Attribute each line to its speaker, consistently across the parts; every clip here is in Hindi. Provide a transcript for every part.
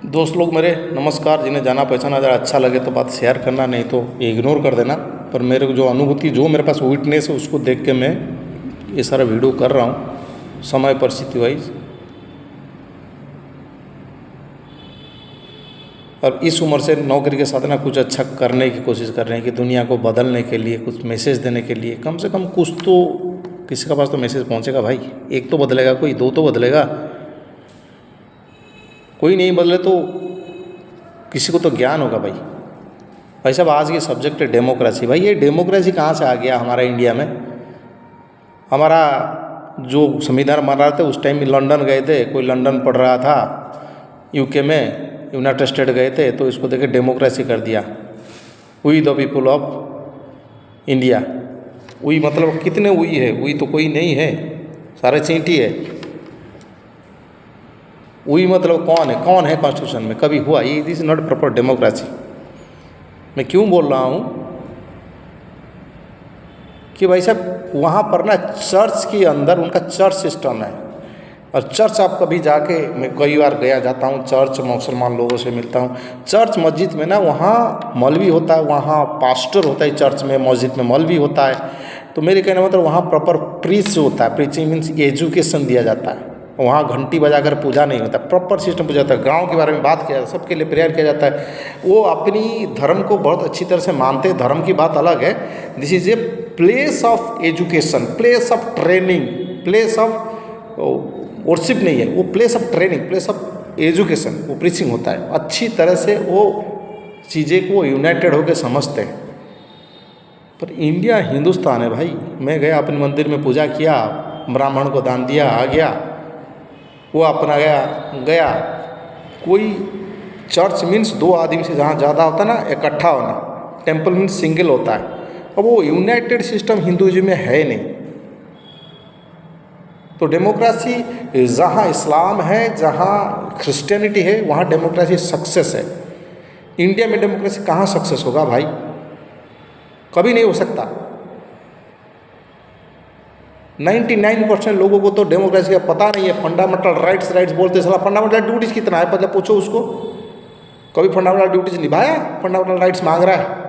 Speaker 1: दोस्त लोग मेरे नमस्कार। जिन्हें जाना पहचाना अगर अच्छा लगे तो बात शेयर करना, नहीं तो इग्नोर कर देना। पर मेरे को जो अनुभूति, जो मेरे पास विटनेस है, उसको देख के मैं ये सारा वीडियो कर रहा हूँ समय परिस्थिति वाइज। और इस उम्र से नौकरी के साथ ना कुछ अच्छा करने की कोशिश कर रहे हैं कि दुनिया को बदलने के लिए, कुछ मैसेज देने के लिए। कम से कम कुछ तो किसी के पास तो मैसेज पहुँचेगा भाई। एक तो बदलेगा कोई, दो तो बदलेगा, कोई नहीं बदले तो किसी को तो ज्ञान होगा भाई। भाई साहब, आज की सब्जेक्ट है डेमोक्रेसी। भाई ये डेमोक्रेसी कहाँ से आ गया हमारा इंडिया में? हमारा जो संविधान बन रहा था उस टाइम में लंदन गए थे, कोई लंदन पढ़ रहा था, यूके में, यूनाइटेड स्टेट गए थे, तो इसको देखे डेमोक्रेसी कर दिया। We the people of India. We मतलब कितने वी है? वी तो कोई नहीं है, सारे चींटी है। वी मतलब कौन है? कौन है कॉन्स्टिट्यूशन में? कभी हुआ? ये this is not proper democracy. मैं क्यों बोल रहा हूँ कि भाई साहब वहाँ पर ना चर्च के अंदर उनका चर्च सिस्टम है। और चर्च आप कभी जाके, मैं कई बार गया जाता हूँ चर्च, मुसलमान लोगों से मिलता हूँ। चर्च मस्जिद में ना वहाँ मौलवी होता है, वहाँ पास्टर होता है, चर्च में मस्जिद में मौलवी होता है। तो मेरे कहने मतलब वहाँ प्रॉपर प्रीच होता है। प्रीचिंग मीन्स एजुकेशन दिया जाता है। वहाँ घंटी बजाकर पूजा नहीं होता, प्रॉपर सिस्टम पूजा होता है। गांव के बारे में बात किया जाता है, सबके लिए प्रेयर किया जाता है। वो अपनी धर्म को बहुत अच्छी तरह से मानते हैं, धर्म की बात अलग है। This is a place of education, place of training, place of worship नहीं है वो, place of training, place of education. वो प्रीचिंग होता है, अच्छी तरह से वो चीज़ें को यूनाइटेड होकर समझते हैं। पर इंडिया हिंदुस्तान है भाई। मैं गया अपने मंदिर में पूजा किया, ब्राह्मण को दान दिया, आ गया, वो अपना गया। कोई चर्च मीन्स दो आदमी से जहाँ ज़्यादा होता है ना, इकट्ठा होना। टेम्पल मीन्स सिंगल होता है। अब वो यूनाइटेड सिस्टम हिंदुइज्म में है नहीं। तो डेमोक्रेसी जहाँ इस्लाम है, जहाँ क्रिश्चियनिटी है, वहाँ डेमोक्रेसी सक्सेस है। इंडिया में डेमोक्रेसी कहाँ सक्सेस होगा भाई? कभी नहीं हो सकता। 99% लोगों को तो डेमोक्रेसी का पता नहीं है। फंडामेंटल राइट्स बोलते साला फंडामेंटल ड्यूटीज कितना है पहले पूछो उसको। कभी फंडामेंटल ड्यूटीज निभाया? फंडामेंटल राइट्स मांग रहा है,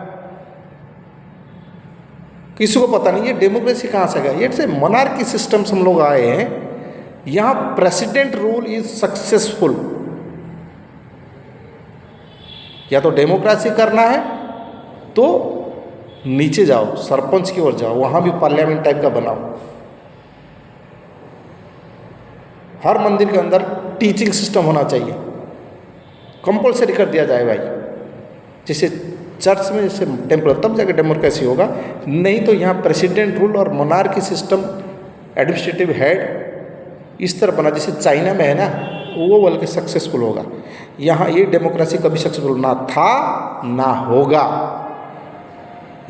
Speaker 1: किसी को पता नहीं है। डेमोक्रेसी कहाँ से गया? ये से मोनार्की सिस्टम से हम लोग आए हैं। यहाँ प्रेसिडेंट रूल इज सक्सेसफुल। या तो डेमोक्रेसी करना है तो नीचे जाओ, सरपंच की ओर जाओ, वहाँ भी पार्लियामेंट टाइप का बनाओ। हर मंदिर के अंदर टीचिंग सिस्टम होना चाहिए, कंपलसरी कर दिया जाए भाई। जैसे चर्च में, जैसे टेम्पल, तब जाकर डेमोक्रेसी होगा। नहीं तो यहाँ प्रेसिडेंट रूल और मोनार्की सिस्टम, एडमिनिस्ट्रेटिव हेड इस तरह बना जैसे चाइना में है ना, वो बल्कि सक्सेसफुल होगा। यहाँ ये डेमोक्रेसी कभी सक्सेसफुल ना था ना होगा।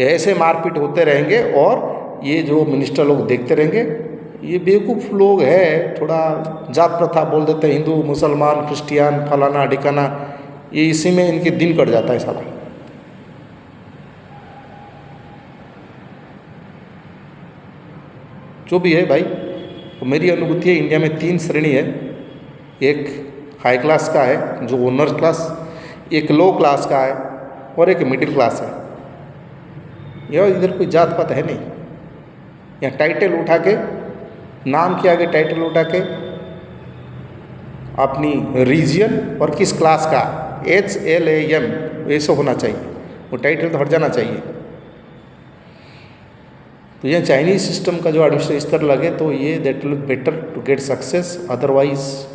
Speaker 1: ऐसे मारपीट होते रहेंगे और ये जो मिनिस्टर लोग देखते रहेंगे। ये बेवकूफ़ लोग हैं, थोड़ा जात प्रथा बोल देते हैं, हिंदू मुसलमान क्रिश्चियन फलाना ढिकाना, ये इसी में इनके दिन कट जाता है साला। जो भी है भाई, तो मेरी अनुभूति है इंडिया में 3 श्रेणी है। एक हाई क्लास का है जो ओनर क्लास, एक लो क्लास का है, और एक मिडिल क्लास है। यह इधर कोई जात पात है नहीं। यहाँ टाइटल उठा के, नाम के आगे टाइटल उठा के अपनी रीजन और किस क्लास का, HLAM ऐसा होना चाहिए। वो टाइटल तो हट जाना चाहिए। तो ये चाइनीज सिस्टम का जो एडमिनिस्ट्रेशन स्तर लगे तो ये that will better to get success. Otherwise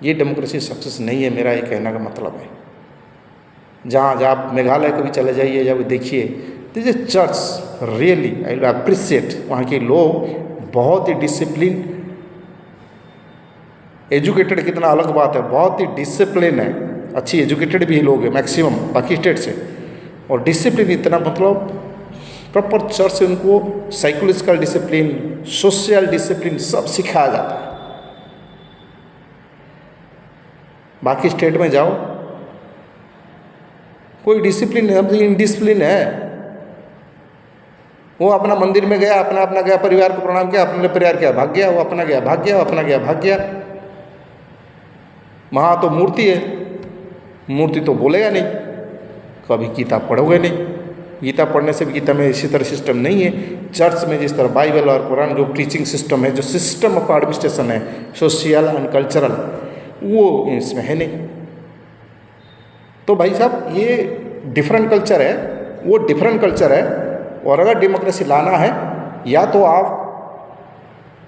Speaker 1: ये डेमोक्रेसी सक्सेस नहीं है, मेरा ये कहने का मतलब है। जहाँ आप मेघालय कभी चले जाइए, जब देखिए this is church really I will appreciate. वहाँ के लोग बहुत ही डिसिप्लिन, एजुकेटेड कितना अलग बात है, बहुत ही डिसिप्लिन है। अच्छी एजुकेटेड भी लोग हैं मैक्सिमम बाकी स्टेट से। और डिसिप्लिन इतना मतलब प्रॉपर चर्च से उनको साइकोलॉजिकल डिसिप्लिन, सोशल डिसिप्लिन सब सिखाया जाता है। बाकी स्टेट में जाओ कोई डिसिप्लिन नहीं, इनडिसिप्लिन है। वो अपना मंदिर में गया, अपना गया, परिवार को प्रणाम किया, अपने प्रेयर किया, भाग गया। वो अपना गया, भाग गया, अपना गया, भाग गया। वहाँ तो मूर्ति है, मूर्ति तो बोलेगा नहीं, कभी गीता पढ़ोगे नहीं। गीता पढ़ने से भी गीता में इसी तरह सिस्टम नहीं है। चर्च में जिस तरह बाइबल और कुरान जो प्रीचिंग सिस्टम है, जो सिस्टम ऑफ एडमिनिस्ट्रेशन है, सोशल एंड कल्चरल, वो इसमें है नहीं। तो भाई साहब ये डिफरेंट कल्चर है, वो डिफरेंट कल्चर है। और अगर डेमोक्रेसी लाना है, या तो आप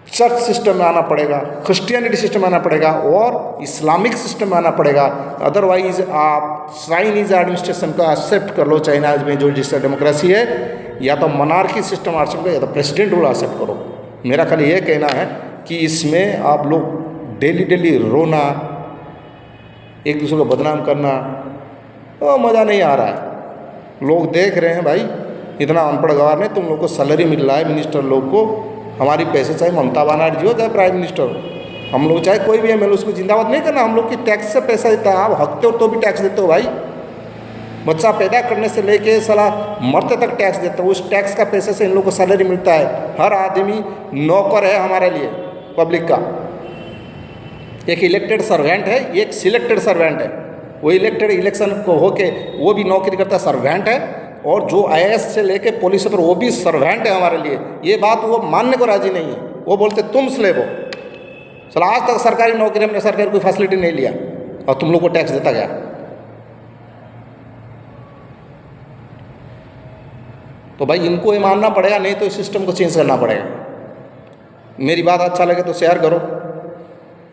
Speaker 1: चर्च सिस्टम में आना पड़ेगा, क्रिश्चियनिटी सिस्टम में आना पड़ेगा, और इस्लामिक सिस्टम में आना पड़ेगा। अदरवाइज आप चाइनीज एडमिनिस्ट्रेशन का एक्सेप्ट कर लो, चाइना में जो जिसका डेमोक्रेसी है, या तो मनार्की सिस्टम एक्सेप्ट करो, या तो प्रेसिडेंट रूल एक्सेप्ट करो। मेरा खाली ये कहना है कि इसमें आप लोग डेली डेली रोना, एक दूसरे को बदनाम करना, वो मज़ा नहीं आ रहा है। लोग देख रहे हैं भाई, इतना अनपढ़ गवार ने तुम लोग को सैलरी मिल रहा है, मिनिस्टर लोग को। हमारी पैसे चाहे ममता बनर्जी हो चाहे प्राइम मिनिस्टर हो, हम लोग चाहे कोई भी एमएलए, उसको जिंदाबाद नहीं करना। हम लोग की टैक्स से पैसा देता है, आप हकते हो तो भी टैक्स देते हो भाई। बच्चा पैदा करने से लेके साला मरते तक टैक्स देते हो, उस टैक्स का पैसे से इन लोग को सैलरी मिलता है। हर आदमी नौकर है हमारे लिए, पब्लिक का। एक इलेक्टेड सर्वेंट है, एक सिलेक्टेड सर्वेंट है। वो इलेक्टेड इलेक्शन को होके वो भी नौकरी करता सर्वेंट है, और जो आईएएस से लेके पुलिस पर वो भी सर्वेंट है हमारे लिए। ये बात वो मानने को राजी नहीं है। वो बोलते तुम स्लेव हो। चलो आज तक सरकारी नौकरी में सरकार कोई फैसिलिटी नहीं लिया, और तुम लोग को टैक्स देता गया। तो भाई इनको ये मानना पड़ेगा, नहीं तो इस सिस्टम को चेंज करना पड़ेगा। मेरी बात अच्छा लगे तो शेयर करो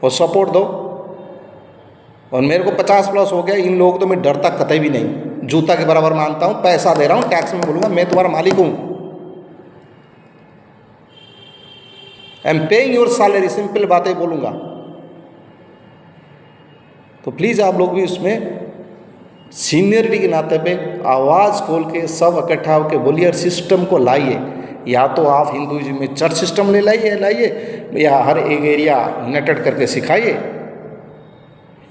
Speaker 1: और सपोर्ट दो। और मेरे को 50+ हो गया, इन लोगों को तो मैं डरता कतई भी नहीं। जूता के बराबर मानता हूँ, पैसा दे रहा हूँ, टैक्स में बोलूँगा मैं तुम्हारा मालिक हूँ। I am paying your salary, simple बातें बोलूँगा। तो प्लीज़ आप लोग भी उसमें सीनियरिटी के नाते पे आवाज़ खोल के सब इकट्ठा होकर बोलिए और सिस्टम को लाइए। या तो आप हिंदुइज्म में चर्च सिस्टम ले लाइए, या हर एक एरिया यूनाइटेड करके सिखाइए,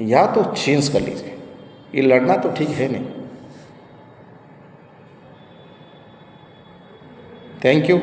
Speaker 1: या तो चेंज कर लीजिए। ये लड़ना तो ठीक है नहीं। Thank you.